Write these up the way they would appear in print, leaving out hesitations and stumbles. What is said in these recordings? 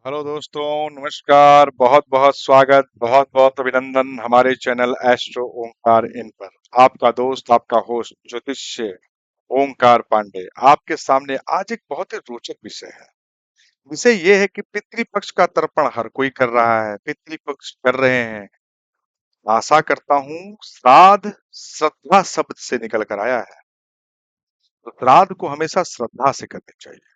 Hello दोस्तों, नमस्कार। बहुत बहुत स्वागत, बहुत बहुत अभिनंदन हमारे चैनल एस्ट्रो ओंकार इन पर। आपका दोस्त, आपका होस्ट ज्योतिष्य ओंकार पांडे आपके सामने आज एक बहुत ही रोचक विषय है। विषय ये है कि पितृपक्ष का तर्पण हर कोई कर रहा है, पितृपक्ष कर रहे हैं। आशा करता हूँ श्राद्ध श्रद्धा शब्द से निकल कर आया है, तो श्राद्ध को हमेशा श्रद्धा से करनी चाहिए।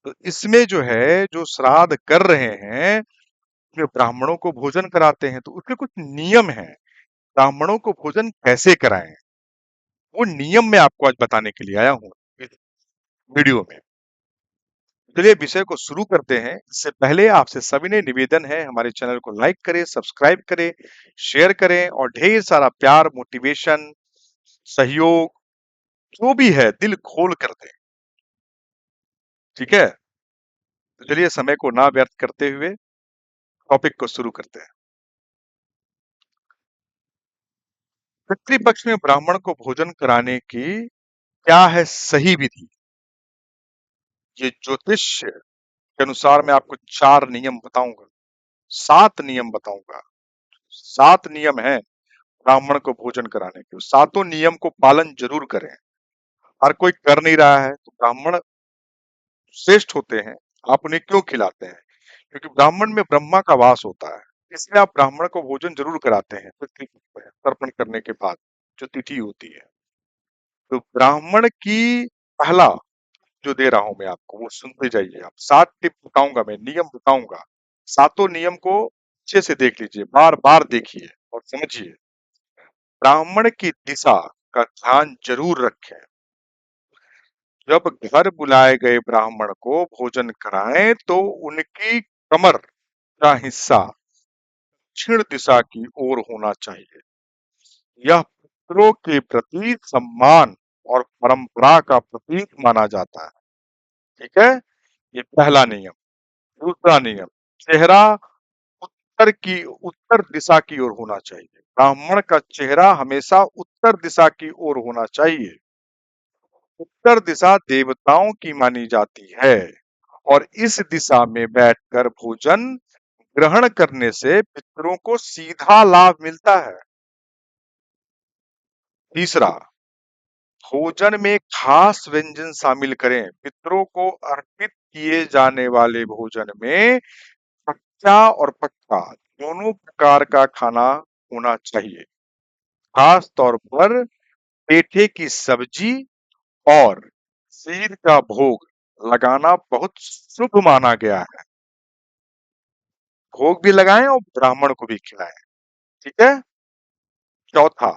तो इसमें जो है, जो श्राद्ध कर रहे हैं, जो ब्राह्मणों को भोजन कराते हैं, तो उसके कुछ नियम हैं। ब्राह्मणों को भोजन कैसे कराएं, वो नियम मैं आपको आज बताने के लिए आया हूँ इस वीडियो में। चलिए विषय को शुरू करते हैं। इससे पहले आपसे सविनय निवेदन है, हमारे चैनल को लाइक करें, सब्सक्राइब करें, शेयर करें और ढेर सारा प्यार, मोटिवेशन, सहयोग जो भी है दिल खोल कर दें। ठीक है, तो चलिए समय को ना व्यर्थ करते हुए टॉपिक को शुरू करते हैं। पितृपक्ष में ब्राह्मण को भोजन कराने की क्या है सही विधि, ये ज्योतिष के अनुसार मैं आपको 4 नियम बताऊंगा, 7 नियम बताऊंगा। 7 नियम हैं ब्राह्मण को भोजन कराने के। सातों नियम को पालन जरूर करें। हर कोई कर नहीं रहा है, तो ब्राह्मण श्रेष्ठ होते हैं, आप उन्हें क्यों खिलाते हैं? क्योंकि ब्राह्मण में ब्रह्मा का वास होता है, इसलिए आप ब्राह्मण को भोजन जरूर कराते हैं पितृ तर्पण करने के बाद जो तिथि होती है। तो ब्राह्मण की पहला जो दे रहा हूं मैं आपको, वो सुनते जाइए। आप 7 टिप बताऊंगा, मैं नियम बताऊंगा। सातों नियम को अच्छे से देख लीजिए, बार बार देखिए और समझिए। ब्राह्मण की दिशा का ध्यान जरूर रखें। जब घर बुलाए गए ब्राह्मण को भोजन कराएं, तो उनकी कमर का हिस्सा दक्षिण दिशा की ओर होना चाहिए। यह पितरों के प्रति सम्मान और परंपरा का प्रतीक माना जाता है। ठीक है, ये पहला नियम। दूसरा नियम, चेहरा उत्तर दिशा की ओर होना चाहिए। ब्राह्मण का चेहरा हमेशा उत्तर दिशा की ओर होना चाहिए। उत्तर दिशा देवताओं की मानी जाती है और इस दिशा में बैठकर भोजन ग्रहण करने से पितरों को सीधा लाभ मिलता है। तीसरा, भोजन में खास व्यंजन शामिल करें। पितरों को अर्पित किए जाने वाले भोजन में कच्चा और पक्का दोनों प्रकार का खाना होना चाहिए। खास तौर पर पेठे की सब्जी और खीर का भोग लगाना बहुत शुभ माना गया है। भोग भी लगाएं और ब्राह्मण को भी खिलाएं। ठीक है। चौथा,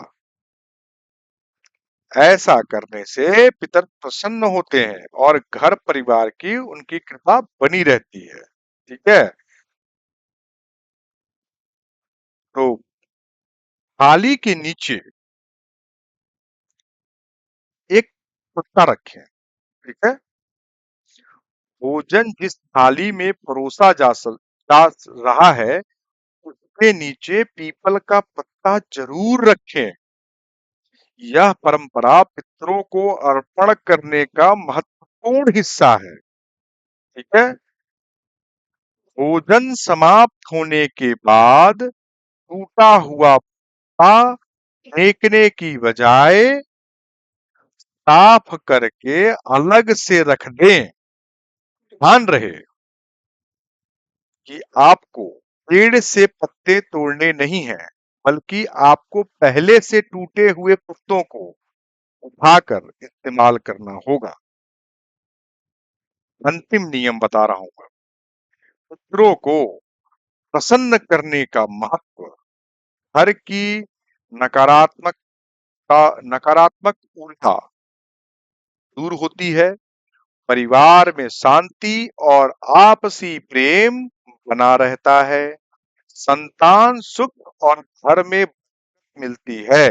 ऐसा करने से पितर प्रसन्न होते हैं और घर परिवार की उनकी कृपा बनी रहती है। ठीक है। तो थाली के नीचे एक कुत्ता रखें। ठीक है। भोजन जिस थाली में परोसा जा रहा है, उसके नीचे पीपल का पत्ता जरूर रखें। यह परंपरा पितरों को अर्पण करने का महत्वपूर्ण हिस्सा है। ठीक है। भोजन समाप्त होने के बाद टूटा हुआ पत्ता फेंकने की बजाय साफ करके अलग से रख दें। ध्यान रहे कि आपको पेड़ से पत्ते तोड़ने नहीं हैं, बल्कि आपको पहले से टूटे हुए पत्तों को उठाकर इस्तेमाल करना होगा। अंतिम नियम बता रहा हूं। पुत्रों को प्रसन्न करने का महत्व। घर की नकारात्मक नकारात्मक ऊर्जा दूर होती है, परिवार में शांति और आपसी प्रेम बना रहता है, संतान सुख और घर में मिलती है,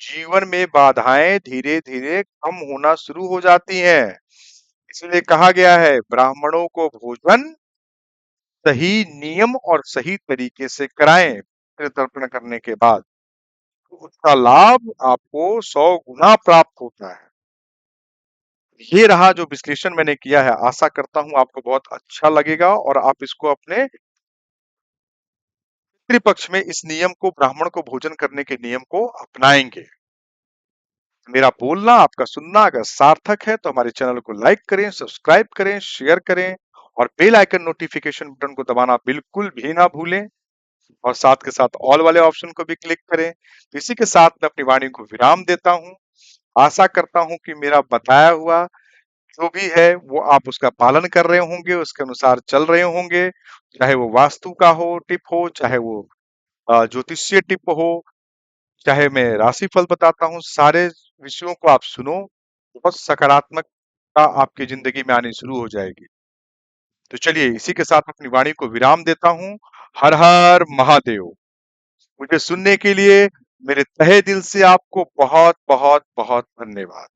जीवन में बाधाएं धीरे धीरे कम होना शुरू हो जाती हैं। इसलिए कहा गया है, ब्राह्मणों को भोजन सही नियम और सही तरीके से कराएं। तर्पण करने के बाद तो उसका लाभ आपको 100 गुना प्राप्त होता है। ये रहा जो विश्लेषण मैंने किया है, आशा करता हूं आपको बहुत अच्छा लगेगा और आप इसको अपने पितृपक्ष में इस नियम को, ब्राह्मण को भोजन करने के नियम को अपनाएंगे। मेरा बोलना, आपका सुनना अगर सार्थक है तो हमारे चैनल को लाइक करें, सब्सक्राइब करें, शेयर करें और बेल आइकन नोटिफिकेशन बटन को दबाना बिल्कुल भी ना भूलें और साथ के साथ ऑल वाले ऑप्शन को भी क्लिक करें। तो इसी के साथ मैं अपनी वाणी को विराम देता हूं। आशा करता हूं कि मेरा बताया हुआ जो भी है वो आप उसका पालन कर रहे होंगे, उसके अनुसार चल रहे होंगे, चाहे वो वास्तु का हो टिप हो, चाहे वो ज्योतिषीय टिप हो, चाहे मैं राशिफल बताता हूँ, सारे विषयों को आप सुनो, बहुत सकारात्मकता आपकी जिंदगी में आनी शुरू हो जाएगी। तो चलिए इसी के साथ अपनी वाणी को विराम देता हूँ। हर हर महादेव। मुझे सुनने के लिए मेरे तहे दिल से आपको बहुत बहुत बहुत धन्यवाद।